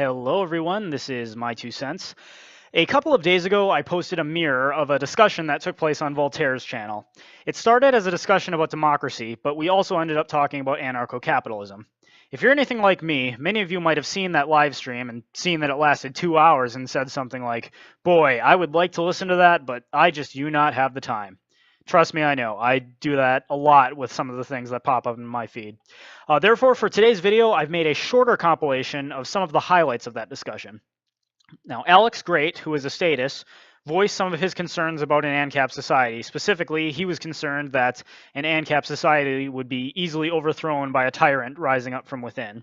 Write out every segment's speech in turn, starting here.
Hello, everyone. This is My Two Cents. A couple of days ago, I posted a mirror of a discussion that took place on Voltaire's channel. It started as a discussion about democracy, but we also ended up talking about anarcho-capitalism. If you're anything like me, many of you might have seen that live stream and seen that it lasted 2 hours and said something like, "Boy, I would like to listen to that, but I just do not have the time." Trust me, I know. I do that a lot with some of the things that pop up in my feed. Therefore, for today's video, I've made a shorter compilation of some of the highlights of that discussion. Now, Alex Great, who is a statist, voiced some of his concerns about an AnCap society. Specifically, he was concerned that an AnCap society would be easily overthrown by a tyrant rising up from within.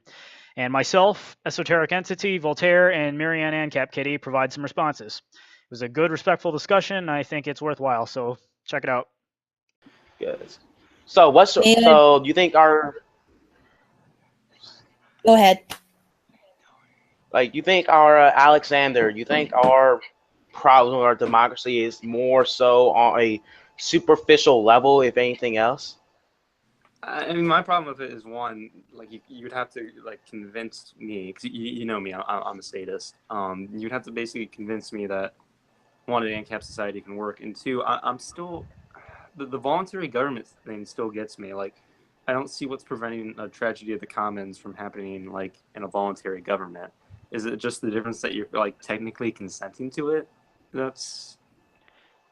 And myself, Esoteric Entity, Voltaire, and Marianne Ancapkitty provide some responses. It was a good, respectful discussion. I think it's worthwhile, so check it out. Good. So you think our... Go ahead. You think our Alexander, you think our problem with our democracy is more so on a superficial level, if anything else? I mean, my problem with it is, one, like you'd have to convince me, because you know me, I'm a statist. You'd have to basically convince me that, one, an ANCAP society can work, and two, I'm still, the voluntary government thing still gets me. Like, I don't see what's preventing a tragedy of the commons from happening in a voluntary government. Is it just the difference that you're technically consenting to it?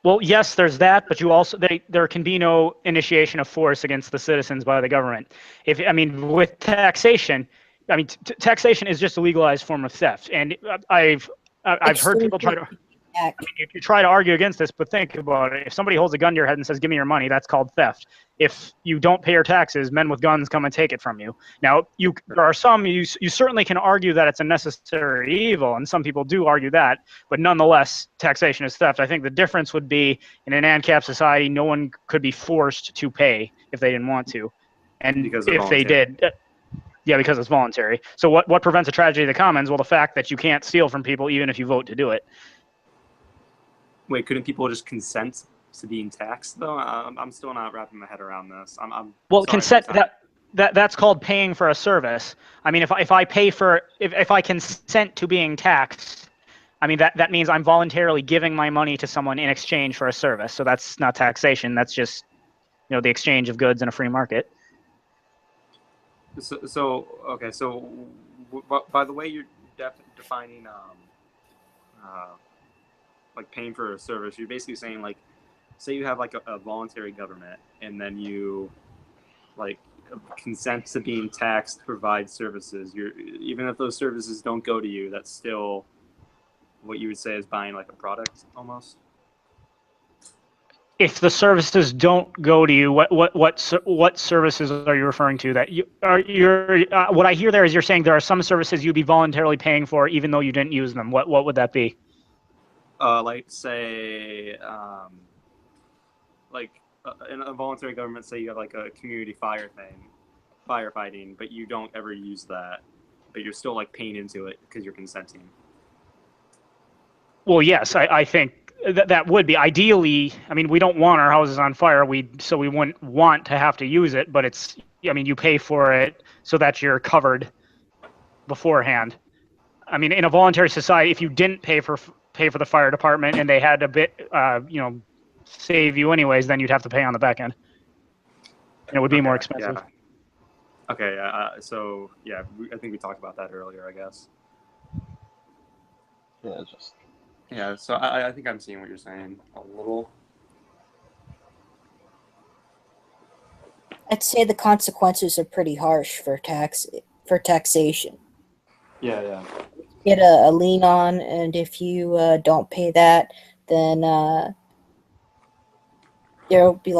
Well, yes, there's that, but you also there can be no initiation of force against the citizens by the government. With taxation, taxation is just a legalized form of theft, and I've heard people try to. You try to argue against this, but think about it. If somebody holds a gun to your head and says, "Give me your money," that's called theft. If you don't pay your taxes, men with guns come and take it from you. Now, there are some, you certainly can argue that it's a necessary evil, and some people do argue that, but nonetheless, taxation is theft. I think the difference would be, in an ANCAP society, no one could be forced to pay if they didn't want to. And if they did, yeah, because it's voluntary. So what prevents a tragedy of the commons? Well, the fact that you can't steal from people even if you vote to do it. Wait, couldn't people just consent to being taxed, though? I'm still not wrapping my head around this. Well, consent, that's called paying for a service. I mean, if I consent to being taxed, I mean, that means I'm voluntarily giving my money to someone in exchange for a service. So that's not taxation. That's just, the exchange of goods in a free market. So by the way you're defining paying for a service, you're basically saying, say you have a voluntary government, and then you consent to being taxed to provide services. Even if those services don't go to you, that's still what you would say is buying a product almost. If the services don't go to you, what services are you referring to? What I hear there is you're saying there are some services you'd be voluntarily paying for even though you didn't use them. What would that be? Say, in a voluntary government, say you have a community firefighting, but you don't ever use that, but you're still paying into it because you're consenting. Well, yes, I think that would be ideally. I mean, we don't want our houses on fire, so we wouldn't want to have to use it, but it's, you pay for it so that you're covered beforehand. I mean, in a voluntary society, if you didn't pay for the fire department and they had to save you anyways, then you'd have to pay on the back end. And it would be more expensive. Yeah. Okay. So yeah, I think we talked about that earlier, I guess. Yeah. So I think I'm seeing what you're saying a little. I'd say the consequences are pretty harsh for taxation. Yeah. Get a lien on, and if you don't pay that, then there'll be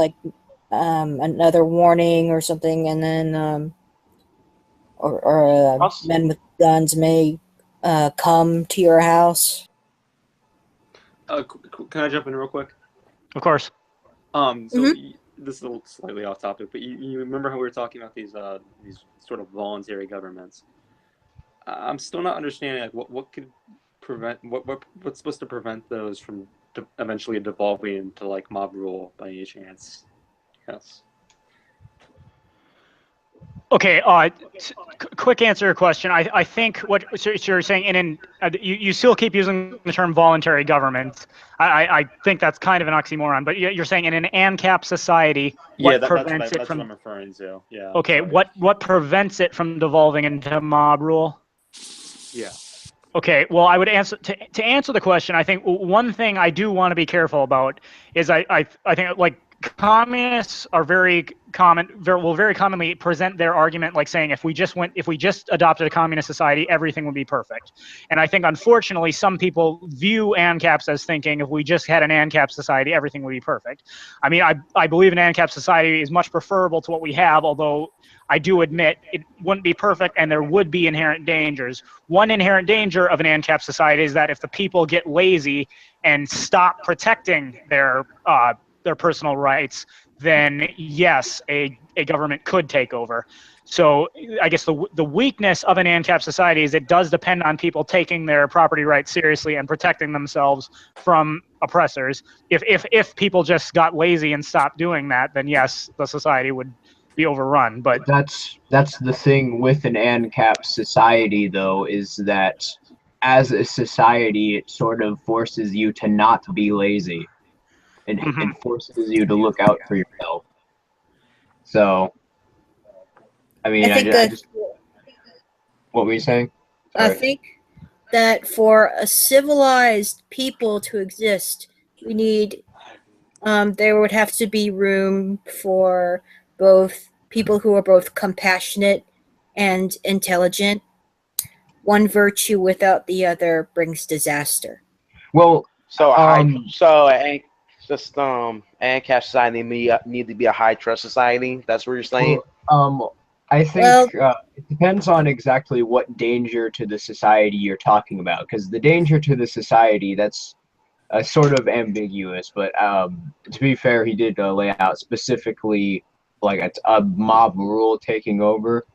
another warning or something, and then men with guns may come to your house. Can I jump in real quick? Of course. This is a little slightly off topic, but you remember how we were talking about these sort of voluntary governments? I'm still not understanding what could prevent what's supposed to prevent those from eventually devolving into mob rule by any chance? Yes. Okay, quick answer to your question. I think so you're saying you still keep using the term voluntary government. I think that's kind of an oxymoron, but you're saying in an AnCap society, what prevents it that's from? what I'm referring to. Yeah. Okay, sorry. what prevents it from devolving into mob rule? Yeah. Okay, well, I would answer to answer the question. I think one thing I do want to be careful about is I think like communists are very will very commonly present their argument like saying if we just adopted a communist society, everything would be perfect. And I think unfortunately some people view ANCAPs as thinking if we just had an ANCAP society, everything would be perfect. I mean, I believe an ANCAP society is much preferable to what we have, although I do admit it wouldn't be perfect and there would be inherent dangers. One inherent danger of an ANCAP society is that if the people get lazy and stop protecting their personal rights, then yes, a government could take over. So I guess the weakness of an ANCAP society is it does depend on people taking their property rights seriously and protecting themselves from oppressors. If people just got lazy and stopped doing that, then yes, the society would be overrun. But that's the thing with an ANCAP society, though, is that as a society, it sort of forces you to not be lazy, and it forces you to look out for yourself. So, I mean, I just what were you saying? Sorry. I think that for a civilized people to exist, we need there would have to be room for both people who are both compassionate and intelligent. One virtue without the other brings disaster. Well, ANCAP society need to be a high trust society. That's what you're saying. I think it depends on exactly what danger to the society you're talking about, because the danger to the society, that's sort of ambiguous, but to be fair, he did lay out specifically like a mob rule taking over.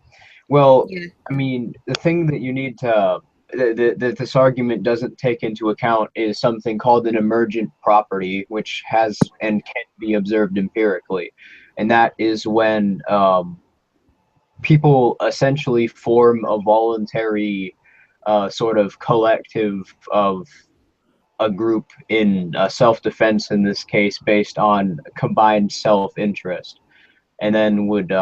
Well, yeah. I mean, the thing that you need to that this argument doesn't take into account is something called an emergent property, which has and can be observed empirically, and that is when people essentially form a voluntary sort of collective of a group in self-defense, in this case, based on combined self-interest, and then would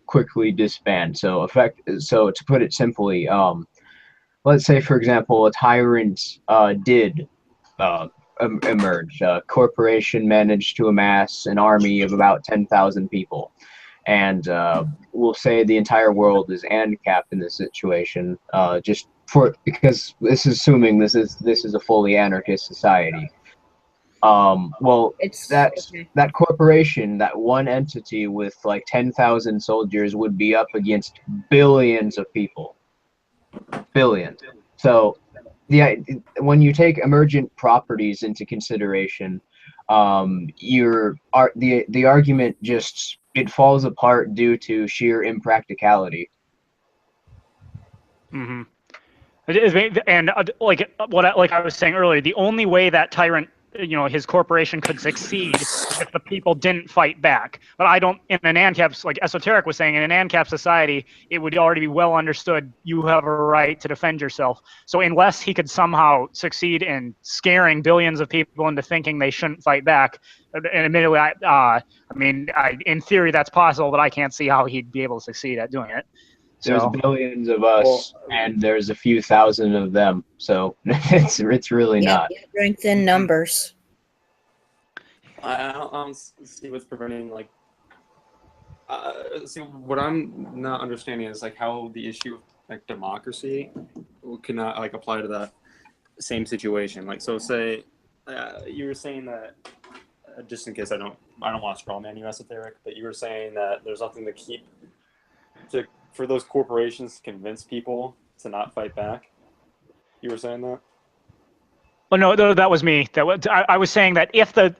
quickly disband. So to put it simply, let's say, for example, a tyrant did emerge. A corporation managed to amass an army of about 10,000 people. And we'll say the entire world is ANCAP in this situation, because this is assuming this is a fully anarchist society. That corporation, that one entity with like 10,000 soldiers, would be up against billions of people. Billions. So when you take emergent properties into consideration, the argument just it falls apart due to sheer impracticality. Mm-hmm. And like I was saying earlier, the only way that Tyrant, his corporation could succeed is if the people didn't fight back. But I don't, in an ANCAP, like Esoteric was saying, in an ANCAP society, it would already be well understood you have a right to defend yourself. So unless he could somehow succeed in scaring billions of people into thinking they shouldn't fight back, and admittedly, in theory that's possible, but I can't see how he'd be able to succeed at doing it. There's billions of us, and there's a few thousand of them, so it's really not. Strength in numbers. I don't see what's preventing, like, what I'm not understanding is, like, how the issue of, like, democracy cannot, like, apply to that same situation. Like, so say, you were saying that, just in case I don't want to straw man you, Esoteric, but you were saying that there's nothing for those corporations to convince people to not fight back. You were saying that? Well, no, that was me. I was saying that if the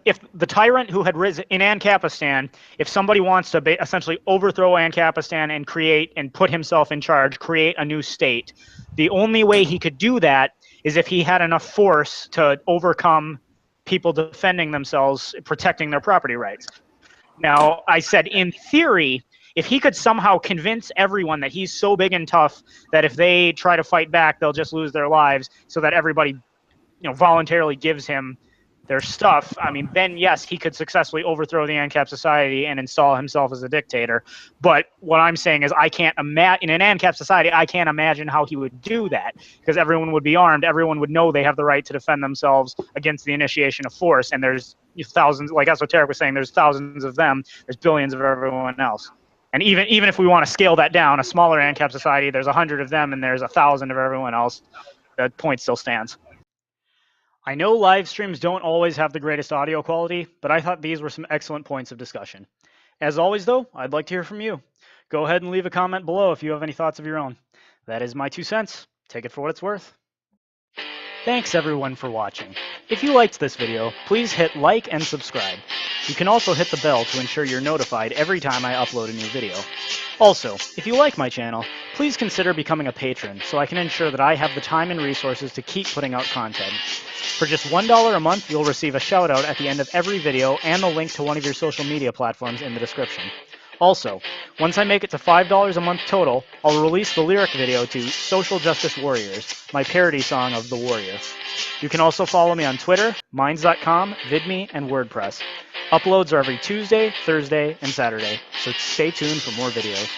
tyrant who had risen in Ancapistan, if somebody wants to essentially overthrow Ancapistan and create and put himself in charge, create a new state, the only way he could do that is if he had enough force to overcome people defending themselves, protecting their property rights. Now, I said in theory, if he could somehow convince everyone that he's so big and tough that if they try to fight back, they'll just lose their lives, so that everybody, voluntarily gives him their stuff, I mean, then yes, he could successfully overthrow the AnCap society and install himself as a dictator. But what I'm saying is, I can't imagine, in an AnCap society, I can't imagine how he would do that, because everyone would be armed, everyone would know they have the right to defend themselves against the initiation of force, and there's thousands, like Esoteric was saying, there's thousands of them, there's billions of everyone else. And even if we want to scale that down, a smaller AnCap society, there's 100 of them and there's 1,000 of everyone else, that point still stands. I know live streams don't always have the greatest audio quality, but I thought these were some excellent points of discussion. As always, though, I'd like to hear from you. Go ahead and leave a comment below if you have any thoughts of your own. That is my 2 cents. Take it for what it's worth. Thanks everyone for watching. If you liked this video, please hit like and subscribe. You can also hit the bell to ensure you're notified every time I upload a new video. Also, if you like my channel, please consider becoming a patron so I can ensure that I have the time and resources to keep putting out content. For just $1 a month, you'll receive a shout out at the end of every video and a link to one of your social media platforms in the description. Also, once I make it to $5 a month total, I'll release the lyric video to Social Justice Warriors, my parody song of The Warrior. You can also follow me on Twitter, Minds.com, VidMe, and WordPress. Uploads are every Tuesday, Thursday, and Saturday, so stay tuned for more videos.